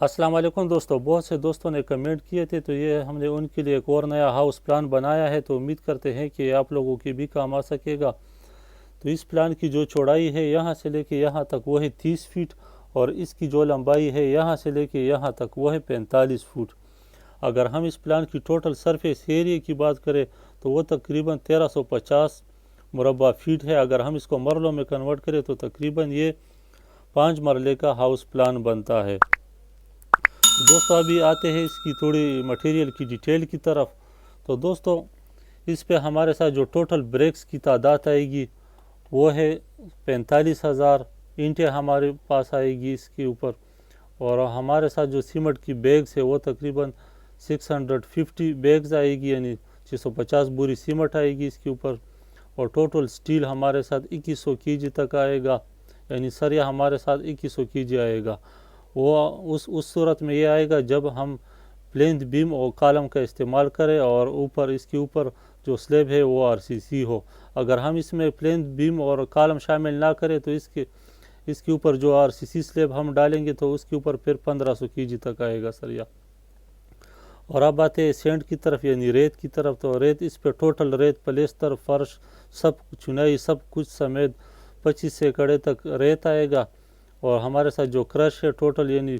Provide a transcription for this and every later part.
السلام علیکم دوستو، بہت سے دوستوں نے کمنٹ کیے تھے، تو یہ ہم نے ان کے لیے ایک اور نیا ہاؤس پلان بنایا ہے، تو امید کرتے ہیں کہ آپ لوگوں کے بھی کام آ سکے گا۔ تو اس پلان کی جو چوڑائی ہے یہاں سے لے کے یہاں تک وہ ہے 30 فٹ، اور اس کی جو لمبائی ہے یہاں سے لے کے یہاں تک وہ ہے 45 فٹ۔ اگر ہم اس پلان کی ٹوٹل سرفیس ایریا کی بات کریں تو وہ تقریباً 1350 مربع فٹ ہے۔ اگر ہم اس کو مرلوں میں کنورٹ کریں تو تقریباً یہ 5 مرلے کا ہاؤس پلان بنتا ہے۔ دوستو ابھی آتے ہیں اس کی تھوڑی مٹیریل کی ڈیٹیل کی طرف۔ تو دوستو اس پہ ہمارے ساتھ جو ٹوٹل بریکس کی تعداد آئے گی وہ ہے 45,000 اینٹیں ہمارے پاس آئے گی اس کے اوپر، اور ہمارے ساتھ جو سیمنٹ کی بیگز ہے وہ تقریباً 650 بیگز آئے گی، یعنی 650 بوری سیمنٹ آئے گی اس کے اوپر، اور ٹوٹل سٹیل ہمارے ساتھ 2100 کے جی تک آئے گا، یعنی سریا ہمارے ساتھ 2100 کے جی آئے گا۔ وہ اس صورت میں یہ آئے گا جب ہم پلینتھ بیم اور کالم کا استعمال کریں اور اوپر اس کے اوپر جو سلیب ہے وہ RCC ہو۔ اگر ہم اس میں پلینتھ بیم اور کالم شامل نہ کریں تو اس کے اوپر جو RCC سلیب ہم ڈالیں گے تو اس کے اوپر پھر 1500 کے جی تک آئے گا سریا۔ اور اب آتے ہیں سینڈ کی طرف، یعنی ریت کی طرف۔ تو ریت اس پہ ٹوٹل ریت، پلیستر، فرش، سب چنائی سب کچھ سمیت 25 سے کڑے تک ریت آئے گا۔ اور ہمارے ساتھ جو کرش ہے ٹوٹل، یعنی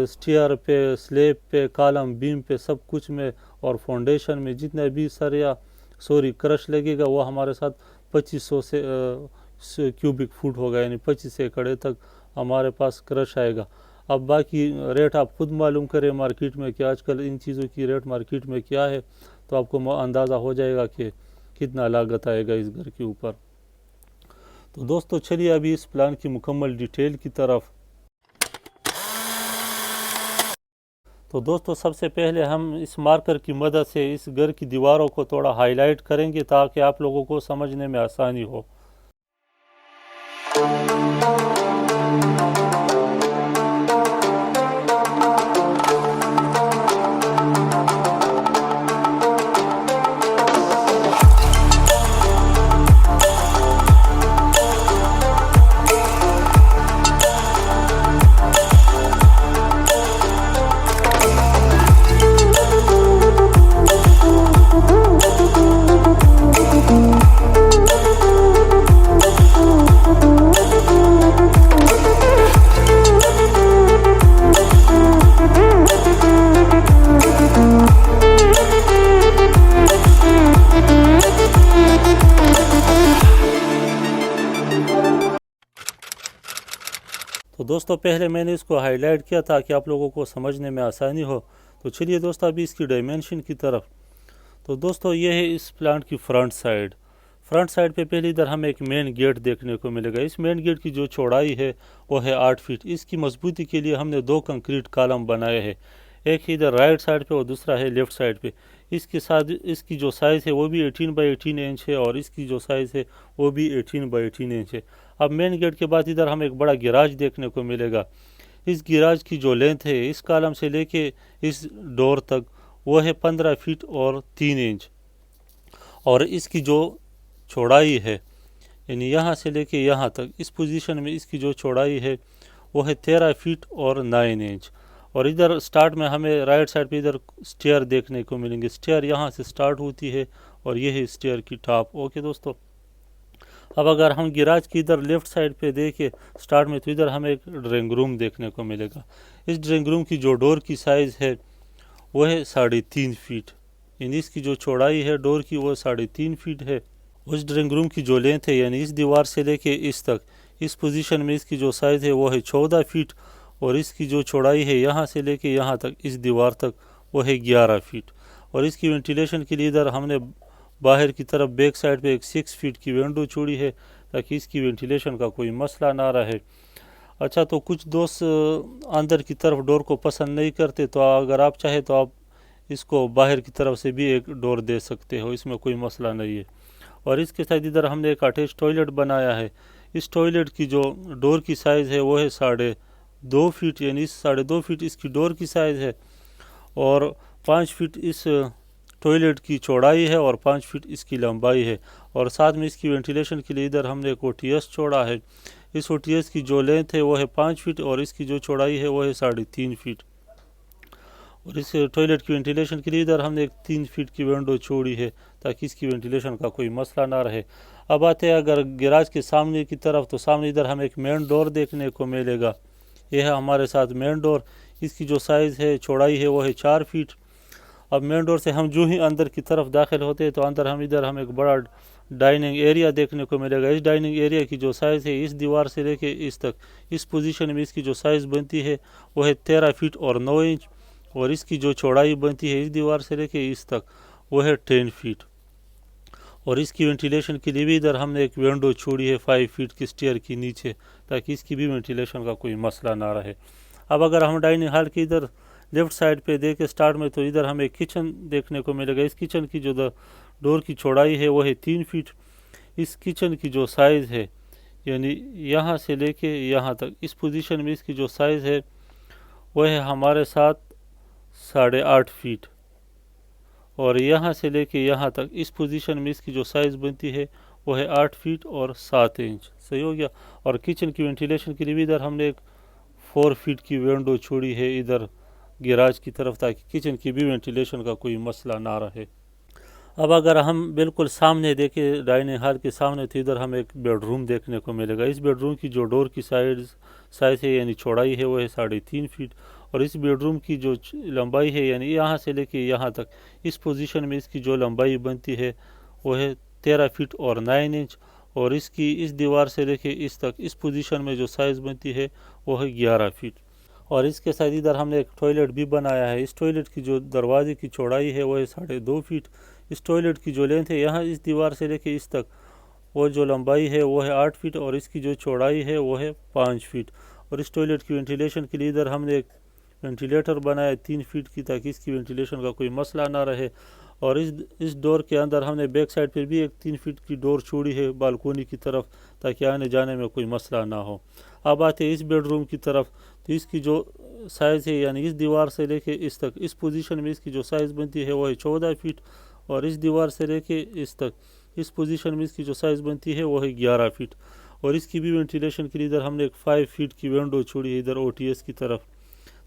سٹیئر پہ، سلیب پہ، کالم بیم پہ، سب کچھ میں اور فاؤنڈیشن میں جتنا بھی کرش لگے گا وہ ہمارے ساتھ 2500 سے کیوبک فٹ ہوگا، یعنی 25 سے کڑے تک ہمارے پاس کرش آئے گا۔ اب باقی ریٹ آپ خود معلوم کریں مارکیٹ میں کہ آج کل ان چیزوں کی ریٹ مارکیٹ میں کیا ہے، تو آپ کو اندازہ ہو جائے گا کہ کتنا لاگت آئے گا اس گھر کے اوپر۔ تو دوستو چلیے ابھی اس پلان کی مکمل ڈیٹیل کی طرف۔ تو دوستو سب سے پہلے ہم اس مارکر کی مدد سے اس گھر کی دیواروں کو تھوڑا ہائی لائٹ کریں گے تاکہ آپ لوگوں کو سمجھنے میں آسانی ہو۔ تو دوستو پہلے میں نے اس کو ہائی لائٹ کیا تاکہ آپ لوگوں کو سمجھنے میں آسانی ہو۔ تو چلیے دوستو ابھی اس کی ڈائمینشن کی طرف۔ تو دوستو یہ ہے اس پلانٹ کی فرنٹ سائڈ۔ فرنٹ سائڈ پہ پہلی ادھر ہمیں ایک مین گیٹ دیکھنے کو ملے گا۔ اس مین گیٹ کی جو چوڑائی ہے وہ ہے 8 فٹ۔ اس کی مضبوطی کے لیے ہم نے 2 کنکریٹ کالم بنائے ہیں، ایک ادھر رائٹ سائڈ پہ اور دوسرا ہے لیفٹ سائڈ پہ۔ اس کے ساتھ اس کی جو سائز ہے وہ بھی 18x18 انچ ہے، اور اس کی جو سائز ہے وہ بھی 18x18 انچ ہے۔ اب مین گیٹ کے بعد ادھر ہمیں ایک بڑا گراج دیکھنے کو ملے گا۔ اس گراج کی جو لینتھ ہے اس کالم سے لے کے اس ڈور تک وہ ہے 15 فٹ اور 3 انچ، اور اس کی جو چوڑائی ہے یعنی یہاں سے لے کے یہاں تک اس پوزیشن میں اس کی جو چوڑائی ہے وہ ہے 13 فٹ اور 9 انچ۔ اور ادھر سٹارٹ میں ہمیں رائٹ سائڈ پہ ادھر سٹیئر دیکھنے کو ملیں گے۔ سٹیئر یہاں سے سٹارٹ ہوتی ہے اور یہ ہے سٹیئر کی ٹاپ۔ اوکے دوستو، اب اگر ہم گراج کی ادھر لیفٹ سائڈ پہ دیکھیں سٹارٹ میں، تو ادھر ہمیں ایک ڈرائنگ روم دیکھنے کو ملے گا۔ اس ڈرائنگ روم کی جو ڈور کی سائز ہے وہ ہے 3.5 فٹ، یعنی اس کی جو چوڑائی ہے ڈور کی وہ 3.5 فٹ ہے۔ اس ڈرائنگ روم کی جو لینتھ ہے یعنی اس دیوار سے لے کے اس تک، اس پوزیشن میں اس کی جو سائز ہے وہ ہے 14 فٹ، اور اس کی جو چوڑائی ہے یہاں سے لے کے یہاں تک اس دیوار تک وہ ہے 11 فٹ۔ اور اس کی وینٹیلیشن کے لیے ادھر ہم نے باہر کی طرف بیک سائڈ پہ ایک 6 فٹ کی ونڈو چھوڑی ہے تاکہ اس کی وینٹیلیشن کا کوئی مسئلہ نہ رہے۔ اچھا، تو کچھ دوست اندر کی طرف ڈور کو پسند نہیں کرتے، تو اگر آپ چاہیں تو آپ اس کو باہر کی طرف سے بھی ایک ڈور دے سکتے ہو، اس میں کوئی مسئلہ نہیں ہے۔ اور اس کے ساتھ ادھر ہم نے ایک اٹیچ ٹوائلٹ بنایا ہے۔ اس ٹوائلٹ کی جو ڈور کی سائز ہے وہ ہے 2.5 فٹ، یعنی 2.5 فٹ اس کی ڈور کی سائز ہے، اور 5 فٹ اس ٹوائلٹ کی چوڑائی ہے اور 5 فٹ اس کی لمبائی ہے۔ اور ساتھ میں اس کی وینٹیلیشن کے لیے ادھر ہم نے ایک OTS چھوڑا ہے۔ اس OTS کی جو لینتھ ہے وہ ہے 5 فٹ اور اس کی جو چوڑائی ہے وہ ہے 3.5 فٹ. اور اس ٹوائلٹ کی وینٹیلیشن کے لیے ادھر ہم نے ایک 3 فٹ کی ونڈو چھوڑی ہے تاکہ اس کی وینٹیلیشن کا کوئی مسئلہ نہ رہے. اب آتے ہیں اگر گراج کے سامنے کی طرف، تو سامنے ادھر ہمیں ایک مین ڈور دیکھنے کو ملے گا. یہ ہے ہمارے ساتھ مین ڈور. اس کی جو سائز ہے، چوڑائی ہے وہ ہے 4 فٹ. اب مین ڈور سے ہم جو ہی اندر کی طرف داخل ہوتے ہیں تو اندر ہم ایک بڑا ڈائننگ ایریا دیکھنے کو ملے گا. اس ڈائننگ ایریا کی جو سائز ہے، اس دیوار سے لے کے اس تک، اس پوزیشن میں اس کی جو سائز بنتی ہے وہ ہے 13 فٹ اور 9 انچ. اور اس کی جو چوڑائی بنتی ہے اس دیوار سے لے کے اس تک وہ ہے 10 فٹ. اور اس کی وینٹیلیشن کے لیے بھی ادھر ہم نے ایک ونڈو چھوڑی ہے 5 فٹ کی سٹیئر کی نیچے، تاکہ اس کی بھی وینٹیلیشن کا کوئی مسئلہ نہ رہے. اب اگر ہم ڈائننگ ہال کی ادھر لیفٹ سائڈ پہ دیکھیں سٹارٹ میں، تو ادھر ہمیں کچن دیکھنے کو ملے گا. اس کچن کی جو ڈور کی چوڑائی ہے وہ ہے 3 فٹ. اس کچن کی جو سائز ہے، یعنی یہاں سے لے کے یہاں تک، اس پوزیشن میں اس کی جو سائز ہے وہ ہے ہمارے ساتھ 8.5 فٹ. اور یہاں سے لے کے یہاں تک اس پوزیشن میں اس کی جو سائز بنتی ہے وہ ہے 8 فٹ اور 7 انچ. صحیح ہو گیا. اور کچن کی وینٹیلیشن کے لیے بھی ادھر ہم نے ایک 4 فٹ کی ونڈو چھوڑی ہے ادھر گیراج کی طرف، تاکہ کچن کی بھی وینٹیلیشن کا کوئی مسئلہ نہ رہے. اب اگر ہم بالکل سامنے دیکھیں ڈائننگ ہال کے سامنے، تو ادھر ہمیں ایک بیڈ روم دیکھنے کو ملے گا. اس بیڈ روم کی جو ڈور کی سائز ہے، یعنی چوڑائی ہے وہ ہے 3.5 فٹ. اور اس بیڈ روم کی جو لمبائی ہے، یعنی یہاں سے لے کے یہاں تک، اس پوزیشن میں اس کی جو لمبائی بنتی ہے وہ ہے 13 فٹ اور 9 انچ. اور اس کی اس دیوار سے لے کے اس تک، اس پوزیشن میں جو سائز بنتی ہے وہ ہے 11 فٹ. اور اس کے ساتھ ادھر ہم نے ایک ٹوائلٹ بھی بنایا ہے. اس ٹوائلٹ کی جو دروازے کی چوڑائی ہے وہ ہے 2.5 فٹ. اس ٹوائلٹ کی جو لینتھ ہے یہاں اس دیوار سے لے کے اس تک، وہ جو لمبائی ہے وہ ہے 8 فٹ اور اس کی جو چوڑائی ہے وہ ہے 5 فٹ. اور اس ٹوائلٹ کی وینٹیلیشن کے لیے ادھر ہم نے ایک وینٹیلیٹر بنایا 3 فٹ کی، تاکہ اس کی وینٹیلیشن کا کوئی مسئلہ نہ رہے. اور اس ڈور کے اندر ہم نے بیک سائڈ پہ بھی ایک 3 فٹ کی ڈور چھوڑی ہے بالکونی کی طرف، تاکہ آنے جانے میں کوئی مسئلہ نہ ہو. اب آتے ہیں اس بیڈ روم کی طرف. تو اس کی جو سائز ہے، یعنی اس دیوار سے لے کے اس تک، اس پوزیشن میں اس کی جو سائز بنتی ہے وہ ہے 14 فٹ. اور اس دیوار سے لے کے اس تک، اس پوزیشن میں اس کی جو سائز بنتی ہے وہ ہے 11 فٹ. اور اس کی بھی وینٹیلیشن کے لیے ادھر ہم نے ایک 5 فٹ کی ونڈو چھوڑی ہے ادھر OTS کی طرف،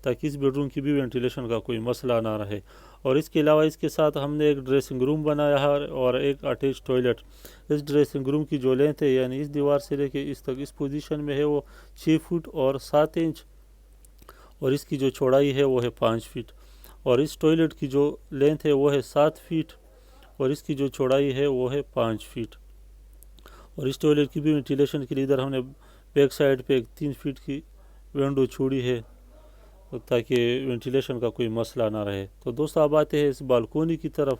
تاکہ اس بیڈ روم کی بھی وینٹیلیشن کا کوئی مسئلہ نہ رہے. اور اس کے علاوہ اس کے ساتھ ہم نے ایک ڈریسنگ روم بنایا ہے اور ایک اٹیچ ٹوائلٹ. اس ڈریسنگ روم کی جو لینتھ ہے، یعنی اس دیوار سے لے کے اس تک، اس پوزیشن میں ہے وہ 6 فٹ اور 7 انچ. اور اس کی جو چوڑائی ہے وہ ہے 5 فٹ. اور اس ٹوائلٹ کی جو لینتھ ہے وہ ہے 7 فٹ اور اس کی جو چوڑائی ہے وہ ہے 5 فٹ. اور اس ٹوائلٹ کی بھی وینٹیلیشن کے لیے ادھر ہم نے بیک سائڈ پہ ایک 3 فٹ کی ونڈو چھوڑی ہے، تاکہ وینٹیلیشن کا کوئی مسئلہ نہ رہے. تو دوستو اب آتے ہیں اس بالکونی کی طرف.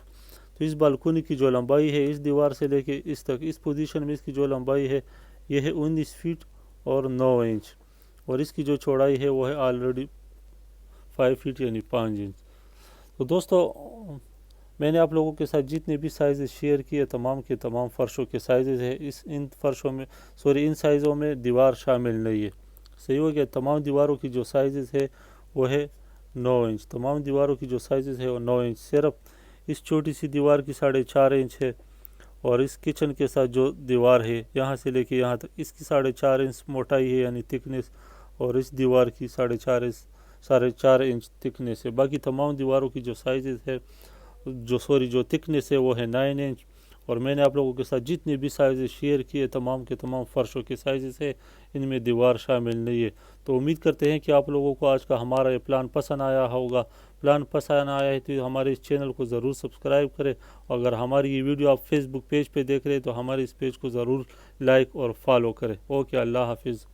تو اس بالکونی کی جو لمبائی ہے اس دیوار سے لے کے اس تک، اس پوزیشن میں اس کی جو لمبائی ہے یہ ہے 19 فٹ اور 9 انچ. اور اس کی جو چوڑائی ہے وہ ہے آلریڈی 5 فٹ یعنی 5 انچ. تو دوستو میں نے آپ لوگوں کے ساتھ جتنے بھی سائزز شیئر کیے، تمام کے تمام فرشوں کے سائزز ہیں. ان فرشوں میں ان سائزوں میں دیوار شامل نہیں ہے. صحیح ہو گیا. تمام دیواروں کی جو سائزز ہے وہ ہے 9 انچ. تمام دیواروں کی جو سائزز ہے وہ 9 انچ. صرف اس چھوٹی سی دیوار کی 4.5 انچ ہے. اور اس کچن کے ساتھ جو دیوار ہے یہاں سے لے کے یہاں تک، اس کی 4.5 انچ موٹائی ہے یعنی تھکنیس. اور اس دیوار کی 4.5 انچ تھکنیس ہے. باقی تمام دیواروں کی جو سائزز ہے، جو تھکنیس ہے وہ ہے 9 انچ. اور میں نے آپ لوگوں کے ساتھ جتنے بھی سائزز شیئر کیے، تمام کے تمام فرشوں کے سائزز ہے، ان میں دیوار شامل نہیں ہے. تو امید کرتے ہیں کہ آپ لوگوں کو آج کا ہمارا یہ پلان پسند آیا ہوگا. پلان پسند آیا ہے تو ہمارے اس چینل کو ضرور سبسکرائب کریں. اگر ہماری یہ ویڈیو آپ فیس بک پیج پہ دیکھ رہے ہیں تو ہمارے اس پیج کو ضرور لائک اور فالو کریں. اوکے، اللہ حافظ.